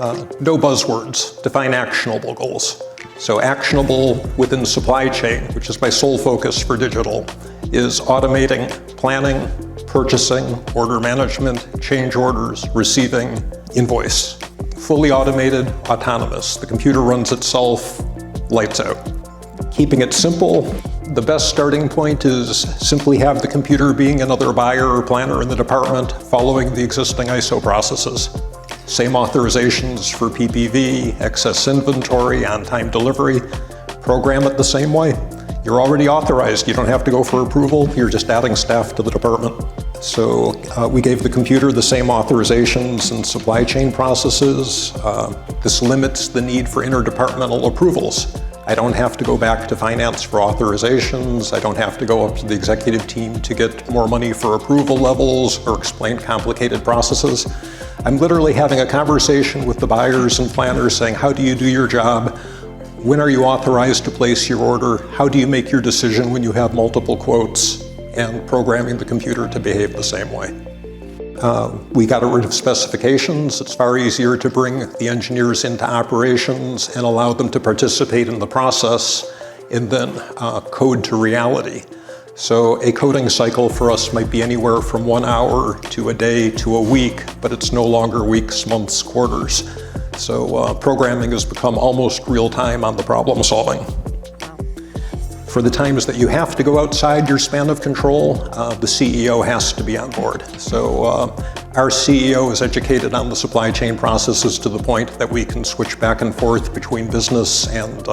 No buzzwords, define actionable goals. So actionable within supply chain, which is my sole focus for digital, is automating planning, purchasing, order management, change orders, receiving, invoice. Fully automated, autonomous. The computer runs itself, lights out. Keeping it simple, the best starting point is simply have the computer being another buyer or planner in the department, following the existing ISO processes. Same authorizations for PPV, excess inventory, on-time delivery. Program it the same way. You're already authorized. You don't have to go for approval. You're just adding staff to the department. So we gave the computer the same authorizations and supply chain processes. This limits the need for interdepartmental approvals. I don't have to go back to finance for authorizations. I don't have to go up to the executive team to get more money for approval levels or explain complicated processes. I'm literally having a conversation with the buyers and planners saying, how do you do your job? When are you authorized to place your order? How do you make your decision when you have multiple quotes? And programming the computer to behave the same way. We got rid of specifications. It's far easier to bring the engineers into operations and allow them to participate in the process and then code to reality. So a coding cycle for us might be anywhere from 1 hour to a day to a week, but it's no longer weeks, months, quarters. So programming has become almost real time on the problem solving. For the times that you have to go outside your span of control, the CEO has to be on board. So our CEO is educated on the supply chain processes to the point that we can switch back and forth between business and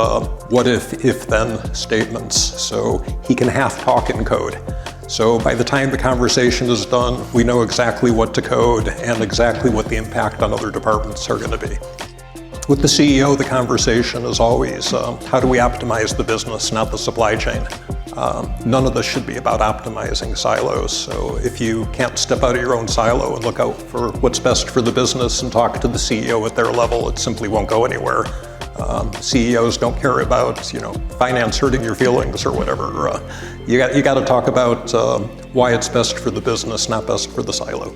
what if then statements. So he can half talk in code. So by the time the conversation is done, we know exactly what to code and exactly what the impact on other departments are going to be. With the CEO, the conversation is always, how do we optimize the business, not the supply chain? None of this should be about optimizing silos. So if you can't step out of your own silo and look out for what's best for the business and talk to the CEO at their level, it simply won't go anywhere. CEOs don't care about, finance hurting your feelings or whatever. You got to talk about why it's best for the business, not best for the silo.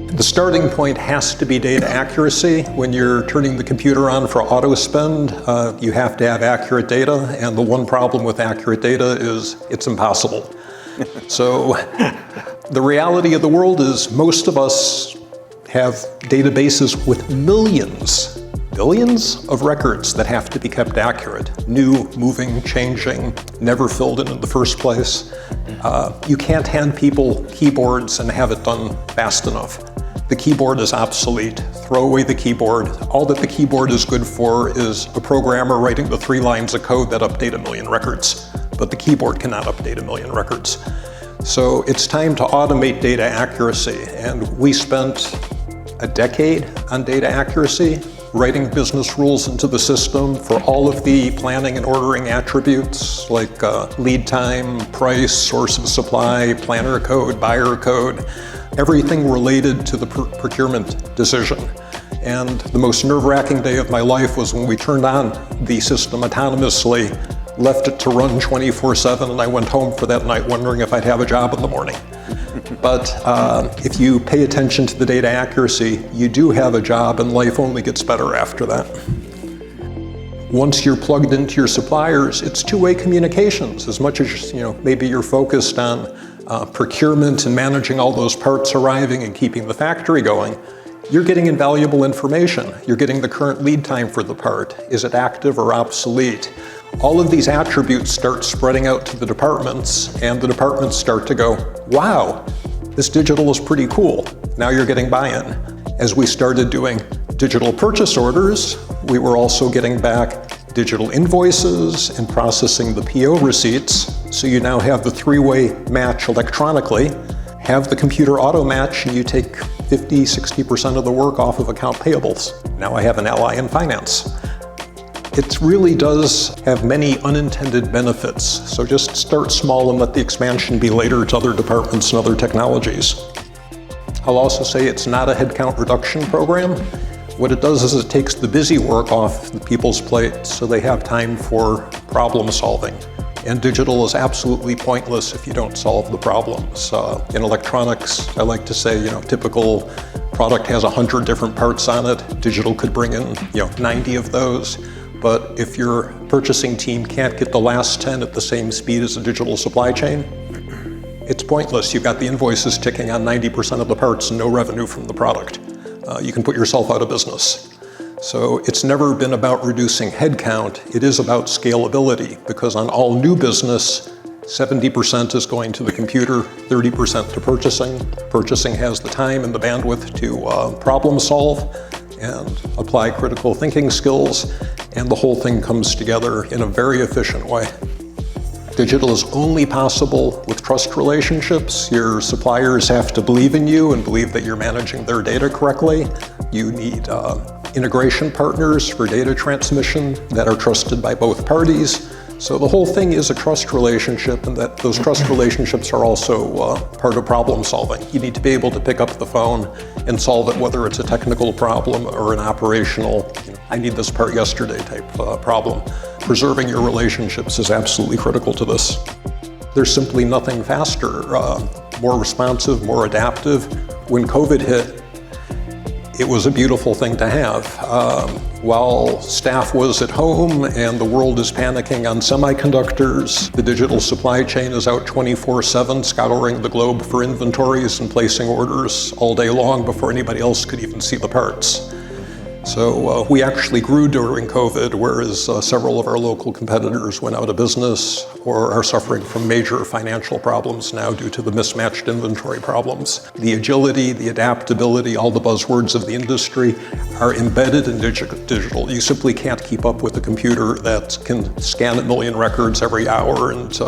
The starting point has to be data accuracy. When you're turning the computer on for auto spend, you have to have accurate data, and the one problem with accurate data is it's impossible. So the reality of the world is most of us have databases with billions of records that have to be kept accurate. New, moving, changing, never filled in the first place. You can't hand people keyboards and have it done fast enough. The keyboard is obsolete. Throw away the keyboard. All that the keyboard is good for is a programmer writing the 3 lines of code that update 1 million records. But the keyboard cannot update 1 million records. So it's time to automate data accuracy. And we spent a decade on data accuracy, writing business rules into the system for all of the planning and ordering attributes like lead time, price, source of supply, planner code, buyer code, everything related to the procurement decision. And the most nerve-wracking day of my life was when we turned on the system autonomously, left it to run 24/7, and I went home for that night wondering if I'd have a job in the morning. But if you pay attention to the data accuracy, you do have a job, and life only gets better after that. Once you're plugged into your suppliers, it's two-way communications. As much as maybe you're focused on procurement and managing all those parts arriving and keeping the factory going, you're getting invaluable information. You're getting the current lead time for the part. Is it active or obsolete? All of these attributes start spreading out to the departments, and the departments start to go, wow, this digital is pretty cool. Now you're getting buy-in. As we started doing digital purchase orders, we were also getting back digital invoices and processing the PO receipts. So you now have the 3-way match electronically, have the computer auto match, and you take 50–60% of the work off of account payables. Now I have an ally in finance. It really does have many unintended benefits. So just start small and let the expansion be later to other departments and other technologies. I'll also say it's not a headcount reduction program. What it does is it takes the busy work off the people's plates so they have time for problem solving. And digital is absolutely pointless if you don't solve the problems. In electronics, I like to say, typical product has 100 different parts on it. Digital could bring in 90 of those. But if your purchasing team can't get the last 10 at the same speed as the digital supply chain, it's pointless. You've got the invoices ticking on 90% of the parts and no revenue from the product. You can put yourself out of business. So it's never been about reducing headcount. It is about scalability, because on all new business, 70% is going to the computer, 30% to purchasing. Purchasing has the time and the bandwidth to problem solve and apply critical thinking skills, and the whole thing comes together in a very efficient way. Digital is only possible with trust relationships. Your suppliers have to believe in you and believe that you're managing their data correctly. You need integration partners for data transmission that are trusted by both parties. So the whole thing is a trust relationship, and that those trust relationships are also part of problem solving. You need to be able to pick up the phone and solve it, whether it's a technical problem or an operational, I need this part yesterday type problem. Preserving your relationships is absolutely critical to this. There's simply nothing faster, more responsive, more adaptive. When COVID hit, it was a beautiful thing to have. While staff was at home and the world is panicking on semiconductors, the digital supply chain is out 24/7 scouring the globe for inventories and placing orders all day long before anybody else could even see the parts. So we actually grew during COVID, whereas several of our local competitors went out of business or are suffering from major financial problems now due to the mismatched inventory problems. The agility, the adaptability, all the buzzwords of the industry are embedded in digital. You simply can't keep up with a computer that can scan 1 million records every hour and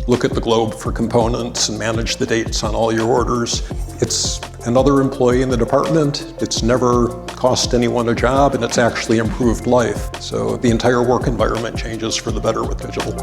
look at the globe for components and manage the dates on all your orders. It's another employee in the department. It's never cost anyone a job, and it's actually improved life. So the entire work environment changes for the better with digital.